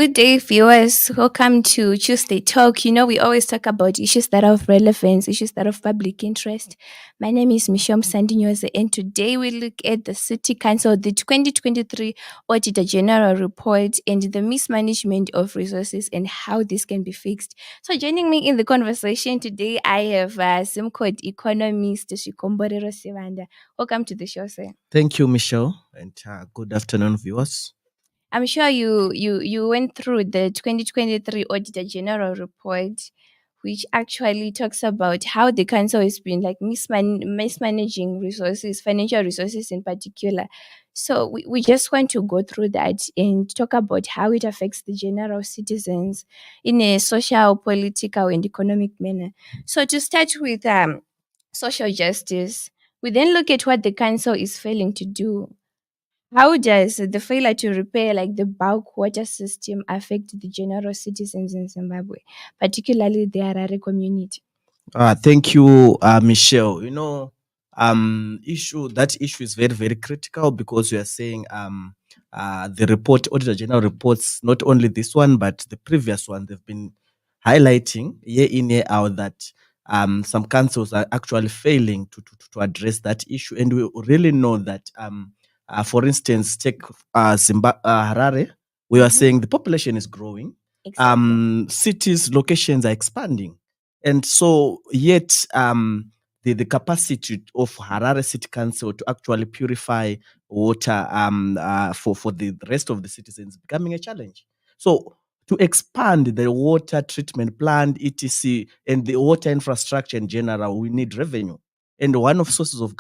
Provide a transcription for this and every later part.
Good day, viewers. Welcome to Tuesday Talk. We always talk about issues that are of relevance, issues that are of public interest. My name is Musandinyoze, and today we look at the City Council, the 2023 Auditor General Report, and the mismanagement of resources and how this can be fixed. So, joining me in the conversation today, I have ZIMCODD economist Zvikomborero Sibanda. Welcome to the show, sir. Thank you, Michelle, and good afternoon, viewers. I'm sure you went through the 2023 Auditor General report, which actually talks about how the council has been like mismanaging resources, financial resources in particular. So we just want to go through that and talk about how it affects the general citizens in a social, political, and economic manner. So to start with social justice, we then look at what the council is failing to do. How does the failure to repair like the bulk water system affect the general citizens in Zimbabwe, particularly the Harare community? Thank you, Michelle. Issue is very, very critical because we are saying the report, Auditor General reports, not only this one, but the previous one, they've been highlighting year in, year out that some councils are actually failing to address that issue. And we really know that, for instance, take Harare, we are saying the population is growing. Exactly. Cities, locations are expanding. And so, yet, the capacity of Harare City Council to actually purify water for the rest of the citizens is becoming a challenge. So, to expand the water treatment plant, etc., and the water infrastructure in general, we need revenue. And one of sources of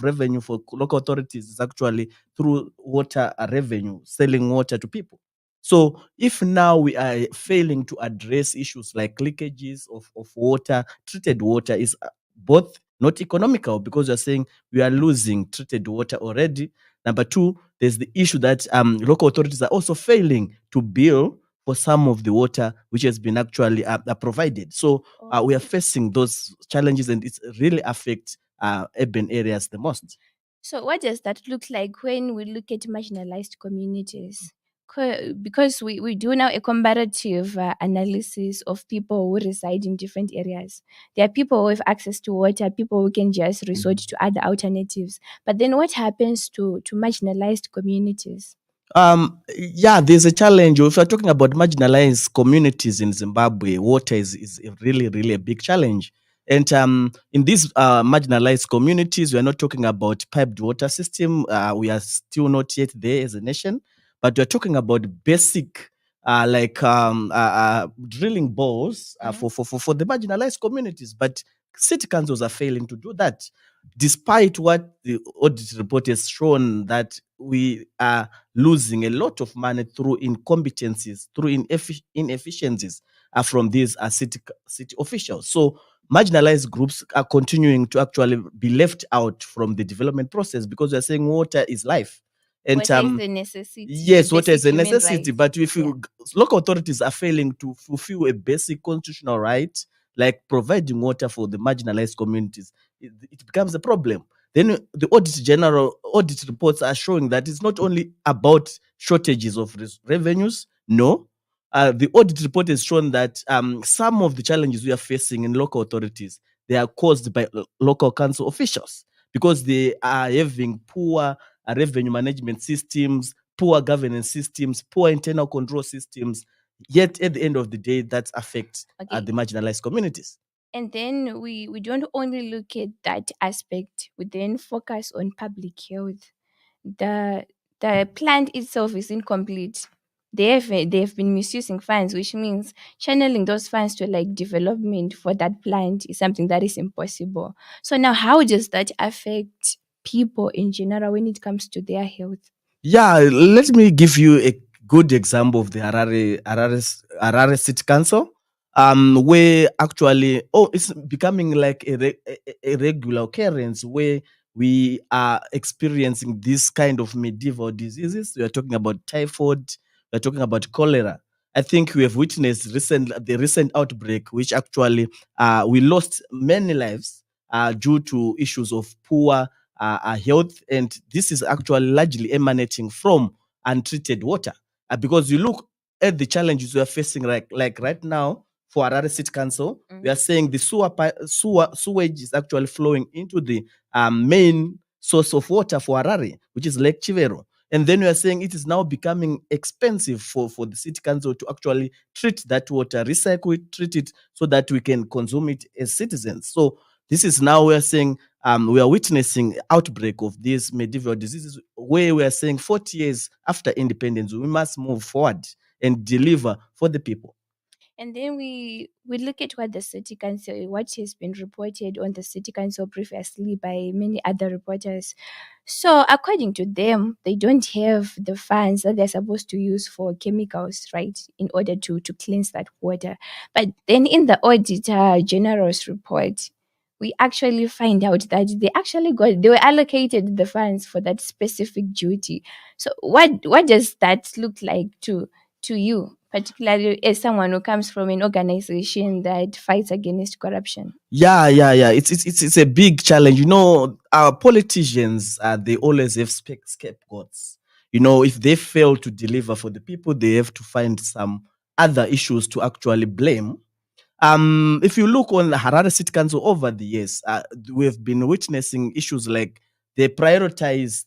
revenue for local authorities is actually through water revenue, selling water to people. So if now we are failing to address issues like leakages of water, treated water is both not economical because you're saying we are losing treated water already. Number two, there's the issue that local authorities are also failing to bill for some of the water which has been actually provided. So we are facing those challenges, and it really affects urban areas the most. So, what does that look like when we look at marginalized communities? Because we do now a comparative analysis of people who reside in different areas. There are people who have access to water, people who can just resort to other alternatives. But then what happens to marginalized communities? Yeah, there's a challenge. If you're talking about marginalized communities in Zimbabwe, water is a really, really a big challenge. And in these marginalized communities, we are not talking about piped water system. We are still not yet there as a nation, but we're talking about basic, drilling bores for the marginalized communities. But city councils are failing to do that, despite what the audit report has shown that we are losing a lot of money through incompetencies, through inefficiencies from these city officials. So marginalized groups are continuing to actually be left out from the development process because we are saying water is life. And Water is a necessity, yes, water is basic a human necessity, right. but if Yeah. local authorities are failing to fulfill a basic constitutional right, like providing water for the marginalized communities, it becomes a problem. Then the audit reports are showing that it's not only about shortages of revenues. No, the audit report has shown that some of the challenges we are facing in local authorities, they are caused by local council officials because they are having poor revenue management systems, poor governance systems, poor internal control systems. Yet at the end of the day, that affects Okay. the marginalized communities. And then we don't only look at that aspect, we then focus on public health. The plant itself is incomplete. They have been misusing funds, which means channeling those funds to like development for that plant is something that is impossible. So now how does that affect people in general when it comes to their health? Yeah, let me give you a good example of the Harare City Council, where actually, it's becoming like a regular occurrence where we are experiencing this kind of medieval diseases. We are talking about typhoid, we are talking about cholera. I think we have witnessed the recent outbreak, which actually we lost many lives due to issues of poor health, and this is actually largely emanating from untreated water. Because you look at the challenges we are facing, like right now for Harare City Council, we are saying the sewage is actually flowing into the main source of water for Harare, which is Lake Chivero. And then we are saying it is now becoming expensive for the city council to actually treat that water, recycle it, treat it so that we can consume it as citizens. So this is now we are saying we are witnessing outbreak of these medieval diseases where we are saying 40 years after independence, we must move forward and deliver for the people. And then we look at what the city council, what has been reported on the city council previously by many other reporters. So according to them, they don't have the funds that they're supposed to use for chemicals, right, in order to cleanse that water. But then in the auditor general's report, we actually find out that they were allocated the funds for that specific duty. So what does that look like to you, particularly as someone who comes from an organization that fights against corruption? Yeah. It's a big challenge. Our politicians, they always have scapegoats. If they fail to deliver for the people, they have to find some other issues to actually blame. If you look on the Harare City Council over the years, we have been witnessing issues like they prioritize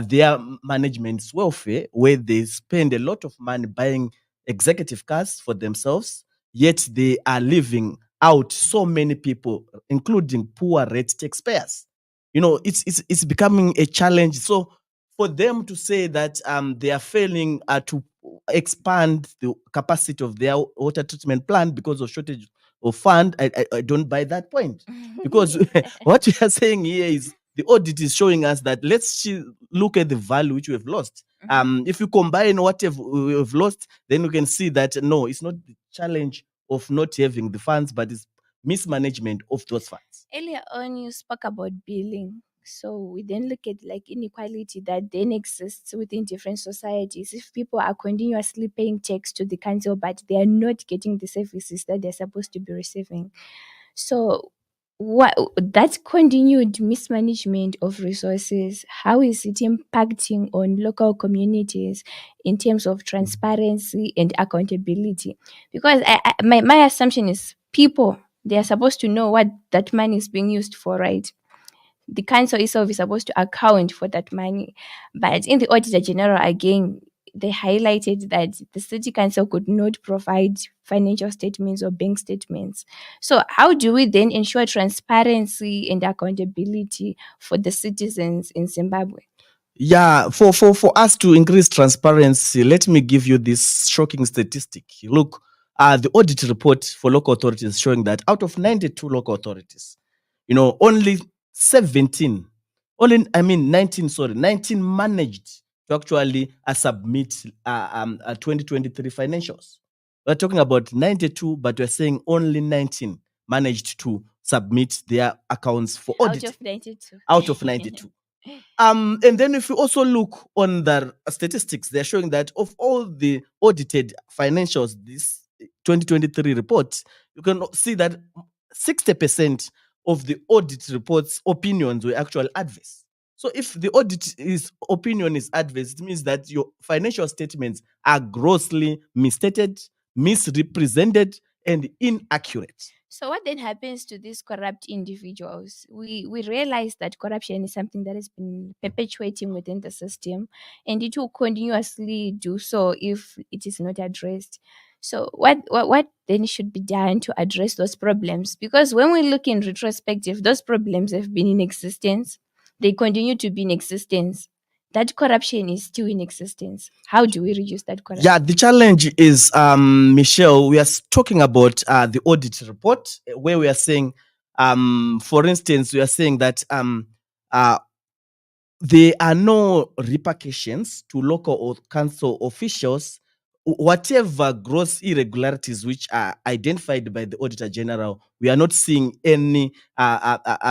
their management's welfare, where they spend a lot of money buying executive cars for themselves, yet they are leaving out so many people, including poor rate taxpayers. It's becoming a challenge. So for them to say that they are failing to expand the capacity of their water treatment plant because of shortage of fund, I don't buy that point. Because what we are saying here is the audit is showing us that look at the value which we have lost. If you combine what we have lost, then we can see that no, it's not the challenge of not having the funds, but it's mismanagement of those funds. Earlier on, you spoke about billing. So we then look at like inequality that then exists within different societies. If people are continuously paying tax to the council, but they are not getting the services that they're supposed to be receiving. So what that continued mismanagement of resources, how is it impacting on local communities in terms of transparency and accountability? Because my assumption is people, they are supposed to know what that money is being used for, right? The council itself is supposed to account for that money. But in the Auditor General, again, they highlighted that the city council could not provide financial statements or bank statements. So, how do we then ensure transparency and accountability for the citizens in Zimbabwe? Yeah, for us to increase transparency, let me give you this shocking statistic. Look, the audit report for local authorities showing that out of 92 local authorities, only 17, 19, sorry, 19 managed to actually submit 2023 financials. We're talking about 92, but we're saying only 19 managed to submit their accounts for audit. Out of 92. Out of 92. And then if you also look on the statistics, they're showing that of all the audited financials, this 2023 report, you can see that 60% of the audit reports opinions were actually adverse. So if the opinion is adverse, it means that your financial statements are grossly misstated, misrepresented, and inaccurate. So what then happens to these corrupt individuals? We realize that corruption is something that has been perpetuating within the system, and it will continuously do so if it is not addressed. So what then should be done to address those problems? Because when we look in retrospective, those problems have been in existence. They continue to be in existence. That corruption is still in existence. How do we reduce that corruption? Yeah, the challenge is, Michelle, we are talking about the audit report where we are saying, for instance, we are saying that uh, there are no repercussions to local or council officials. Whatever gross irregularities which are identified by the Auditor General, we are not seeing any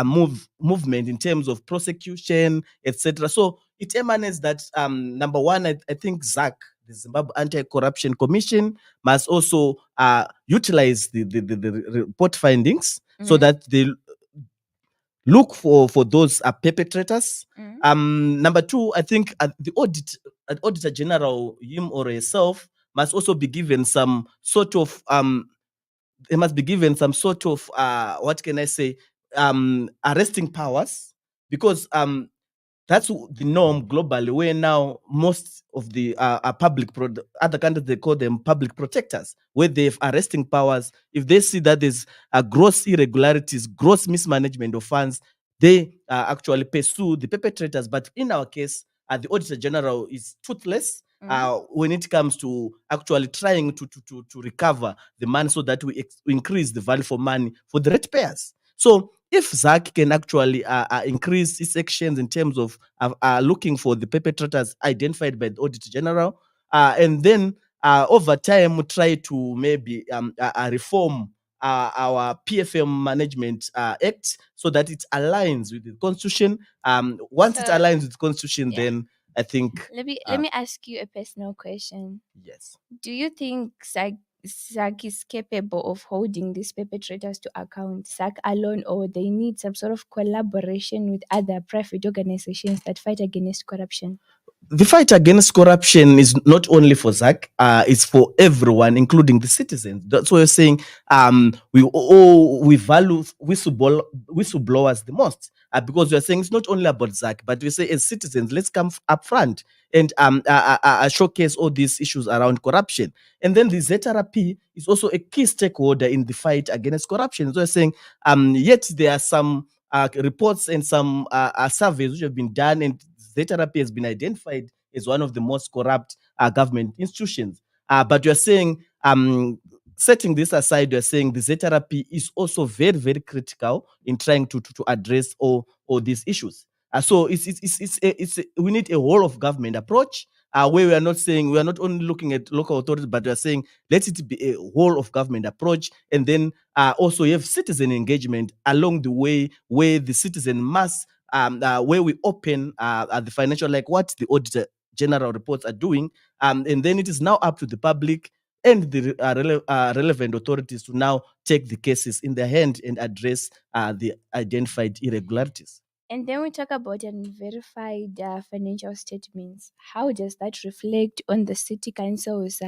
movement in terms of prosecution, etc. So it emanates that number one, I think ZAC, the Zimbabwe Anti-Corruption Commission, must also utilize the report findings so that they look for those perpetrators. Number two, I think the Auditor General, him or herself, must also be given some sort of they must be given some sort of what can I say, arresting powers, because that's the norm globally, where now most of the other countries, they call them public protectors, where they have arresting powers. If they see that there's gross irregularities, gross mismanagement of funds, they actually pursue the perpetrators. But in our case, the Auditor General is toothless when it comes to actually trying to recover the money, so that we increase the value for money for the ratepayers. So if ZAC can actually increase its actions in terms of looking for the perpetrators identified by the Auditor General, and then over time try to maybe reform our PFM Management Act, so that it aligns with the Constitution. Once it So aligns with the Constitution, yeah, then I think let me ask you a personal question. yes. Do you think SAG is capable of holding these perpetrators to account, SAG alone, or they need some sort of collaboration with other private organizations that fight against corruption? The fight against corruption is not only for ZAC, it's for everyone, including the citizens. That's why you're saying we value whistleblowers the most, because we're saying it's not only about ZAC, but we say as citizens, let's come up front and showcase all these issues around corruption. And then the ZRP is also a key stakeholder in the fight against corruption. So we're saying yet there are some reports and some surveys which have been done, and ZRP has been identified as one of the most corrupt government institutions. But you're saying, setting this aside, you're saying the ZRP is also very, very critical in trying to address all these issues. So we need a whole of government approach, where we are not saying, we are not only looking at local authorities, but we are saying let it be a whole of government approach, and then also you have citizen engagement along the way, where the citizen must where we open the financial, like what the Auditor General reports are doing, and then it is now up to the public and the relevant authorities to now take the cases in their hand and address the identified irregularities. And then we talk about unverified financial statements. How does that reflect on the city council's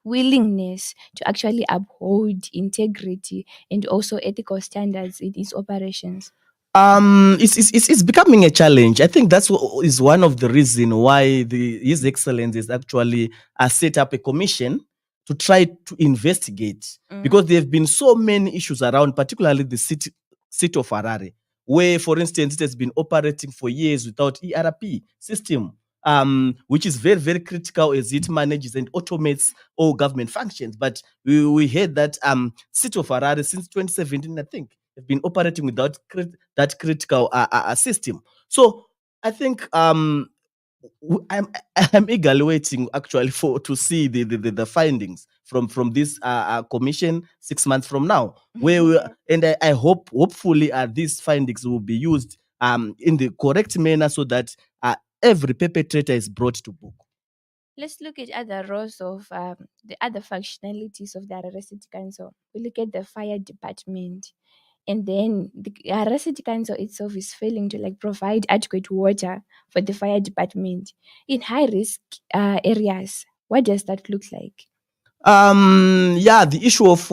willingness to actually uphold integrity and also ethical standards in its operations? It's becoming a challenge. I think that's what is one of the reason why His Excellency is actually set up a commission to try to investigate, because there have been so many issues around, particularly the city of Harare, where, for instance, it has been operating for years without ERP system, which is very, very critical as it manages and automates all government functions. But we heard that city of Harare since 2017, I think, have been operating without that critical system. So I think I'm I'm eagerly waiting actually for to see the findings from this commission 6 months from now. Where and I hope hopefully these findings will be used in the correct manner, so that every perpetrator is brought to book. Let's look at other roles of the other functionalities of the Harare City Council. We look at the fire department, and then the Harare City Council itself is failing to like provide adequate water for the fire department in high risk areas. What does that look like? Yeah, the issue of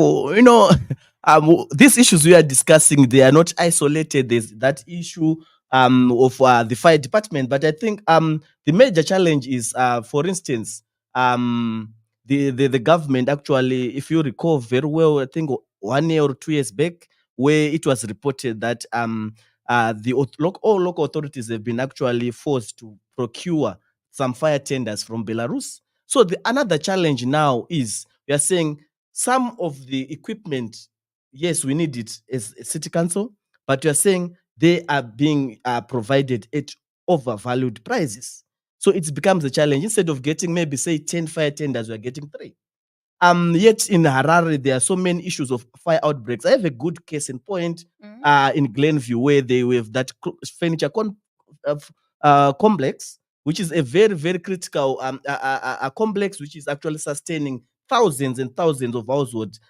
these issues we are discussing, they are not isolated. There's that issue of the fire department, but I think the major challenge is for instance, the government actually, if you recall very well, I think 1 year or 2 years back, where it was reported that all local authorities have been actually forced to procure some fire tenders from Belarus. So another challenge now is we are saying some of the equipment, yes, we need it as a city council, but we are saying they are being provided at overvalued prices. So it becomes a challenge. Instead of getting maybe say 10 fire tenders, we are getting 3. Yet in Harare, there are so many issues of fire outbreaks. I have a good case in point in Glenview, where they have that furniture complex, which is a very, very critical complex, which is actually sustaining thousands and thousands of households,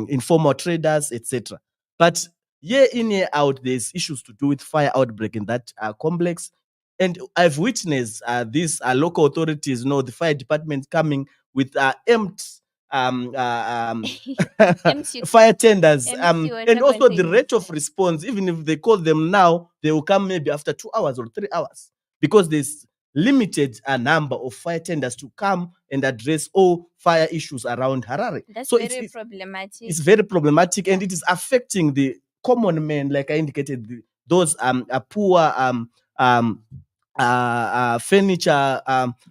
informal traders, etc. But year in, year out, there's issues to do with fire outbreak in that complex. And I've witnessed these local authorities, the fire department coming with empty um, uh, MC fire tenders, MC and water also the containers. rate of response. Even if they call them now, they will come maybe after 2 hours or 3 hours, because there's limited number of fire tenders to come and address all fire issues around Harare. That's So very problematic. it's very problematic, and it is affecting the common man, like I indicated, those poor um, furniture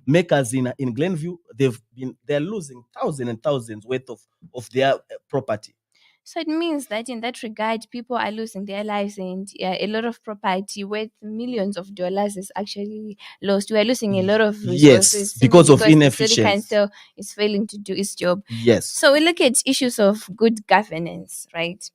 makers in Glenview. They're losing thousands and thousands worth of their property. So it means that in that regard, people are losing their lives, and a lot of property worth millions of dollars is actually lost. We are losing a lot of Yes, resources simply because of because the city inefficiency. council is failing to do its job. Yes. So we look at issues of good governance, right?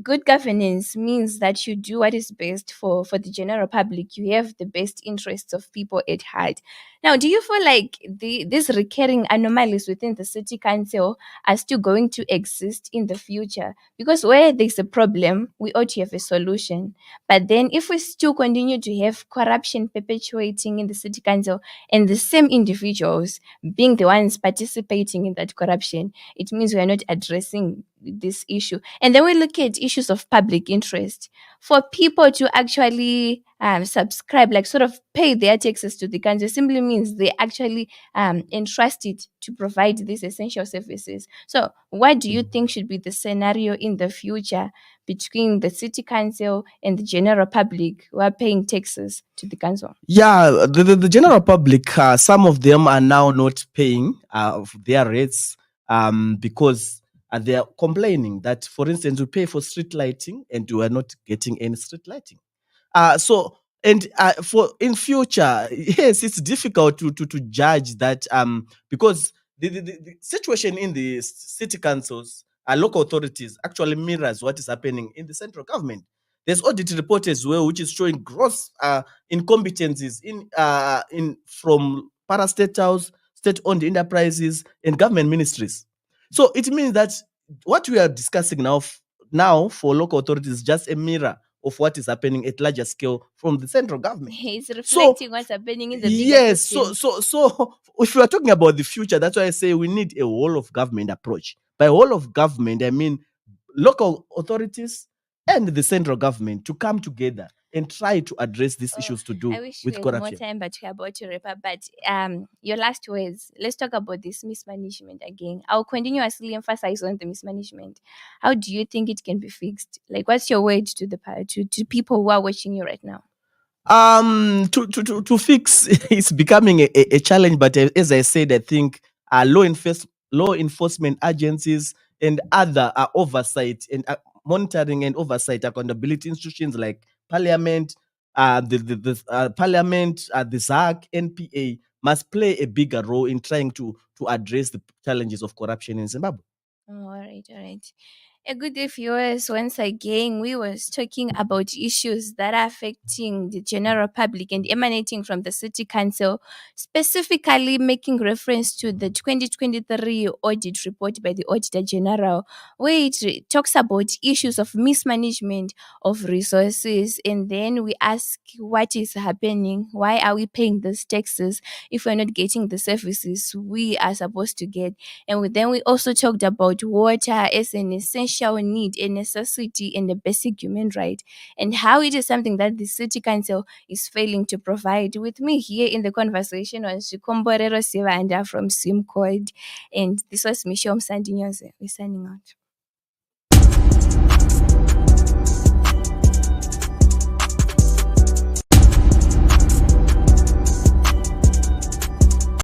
Good governance means that you do what is best for the general public. You have the best interests of people at heart. Now, do you feel like these recurring anomalies within the city council are still going to exist in the future? Because where there's a problem, we ought to have a solution. But then if we still continue to have corruption perpetuating in the city council, and the same individuals being the ones participating in that corruption, it means we are not addressing this issue. And then we look at issues of public interest. For people to actually subscribe, like sort of pay their taxes to the council, simply means they actually entrust it to provide these essential services. So, what do you think should be the scenario in the future between the city council and the general public who are paying taxes to the council? Yeah, the general public, some of them are now not paying their rates because they are complaining that, for instance, we pay for street lighting and we are not getting any street lighting. So and for in future, yes, it's difficult to judge that because the situation in the city councils, local authorities, actually mirrors what is happening in the central government. There's audit report as well, which is showing gross incompetencies in from parastatals, state-owned enterprises, and government ministries. So it means that what we are discussing now for local authorities is just a mirror of what is happening at larger scale from the central government. It's So reflecting what's happening in the bigger yes, system. so if you are talking about the future, that's why I say we need a whole of government approach. By whole of government, I mean local authorities and the central government to come together and try to address these Oh, issues to do I wish we with had more corruption. time, but we're about to wrap up. But your last words. Let's talk about this mismanagement again. I'll continuously emphasize on the mismanagement. How do you think it can be fixed? Like, what's your word to to people who are watching you right now? To fix it's becoming a challenge, but as I said, I think law enforcement agencies and other oversight and monitoring and oversight accountability institutions like parliament, the ZAC, NPA must play a bigger role in trying to address the challenges of corruption in Zimbabwe. Oh, all right, all right. A good day, viewers. Once again, we was talking about issues that are affecting the general public and emanating from the city council, specifically making reference to the 2023 audit report by the auditor general, where it talks about issues of mismanagement of resources. And then we ask what is happening, why are we paying these taxes if we're not getting the services we are supposed to get. And then we also talked about water as an essential need, a necessity, and a basic human right, and how it is something that the city council is failing to provide. With me here in the conversation was Zvikomborero Sibanda from ZIMCODD, and this was Musandinyoze. We're signing out.